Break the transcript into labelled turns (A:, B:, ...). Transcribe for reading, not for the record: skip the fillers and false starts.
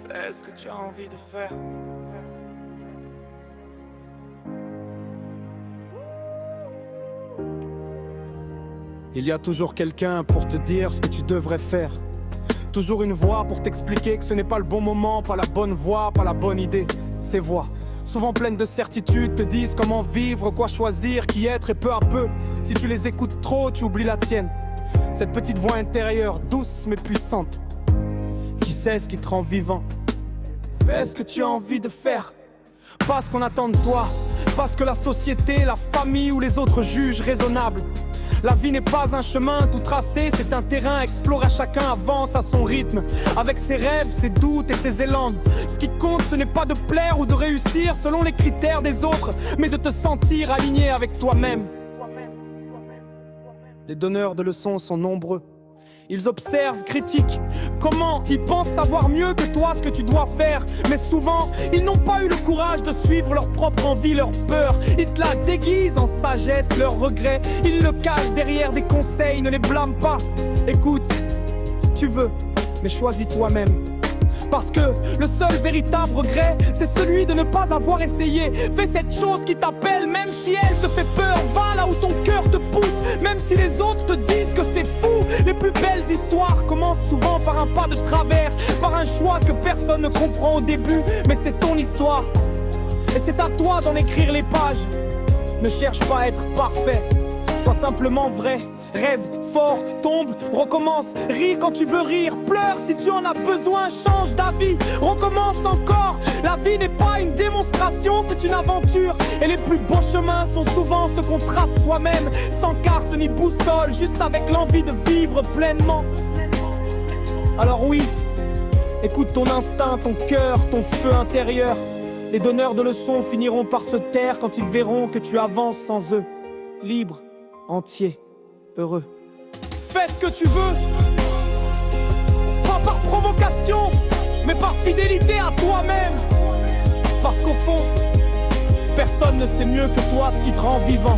A: Fais ce que tu as envie de faire.
B: Il y a toujours quelqu'un pour te dire ce que tu devrais faire. Toujours une voix pour t'expliquer que ce n'est pas le bon moment, pas la bonne voie, pas la bonne idée. Ces voix, souvent pleines de certitudes, te disent comment vivre, quoi choisir, qui être, et peu à peu, si tu les écoutes trop, tu oublies la tienne. Cette petite voix intérieure, douce mais puissante, qui sait ce qui te rend vivant. Fais ce que tu as envie de faire, pas ce qu'on attend de toi, pas ce que la société, la famille ou les autres jugent raisonnable. La vie n'est pas un chemin tout tracé, c'est un terrain exploré, chacun avance à son rythme, avec ses rêves, ses doutes et ses élans. Ce qui compte, ce n'est pas de plaire ou de réussir selon les critères des autres, mais de te sentir aligné avec toi-même. Les donneurs de leçons sont nombreux. Ils observent, critiquent, comment ils pensent savoir mieux que toi ce que tu dois faire. Mais souvent, ils n'ont pas eu le courage de suivre leur propre envie, leur peur. Ils te la déguisent en sagesse, leurs regrets. Ils le cachent derrière des conseils, ne les blâme pas. Écoute, si tu veux, mais choisis toi-même. Parce que le seul véritable regret, c'est celui de ne pas avoir essayé. Fais cette chose qui t'appelle, même si elle te fait peur. Va là où ton cœur te pousse, même si les autres te disent que c'est fou. Les plus belles histoires commencent souvent par un pas de travers, par un choix que personne ne comprend au début. Mais c'est ton histoire, et c'est à toi d'en écrire les pages. Ne cherche pas à être parfait, sois simplement vrai. Rêve fort, tombe, recommence, ris quand tu veux rire, pleure si tu en as besoin, change d'avis, recommence encore. La vie n'est pas une démonstration, c'est une aventure. Et les plus beaux chemins sont souvent ceux qu'on trace soi-même, sans carte ni boussole, juste avec l'envie de vivre pleinement. Alors oui, écoute ton instinct, ton cœur, ton feu intérieur. Les donneurs de leçons finiront par se taire quand ils verront que tu avances sans eux, libre, entier, heureux. Fais ce que tu veux, pas par provocation, mais par fidélité à toi-même. Parce qu'au fond, personne ne sait mieux que toi ce qui te rend vivant.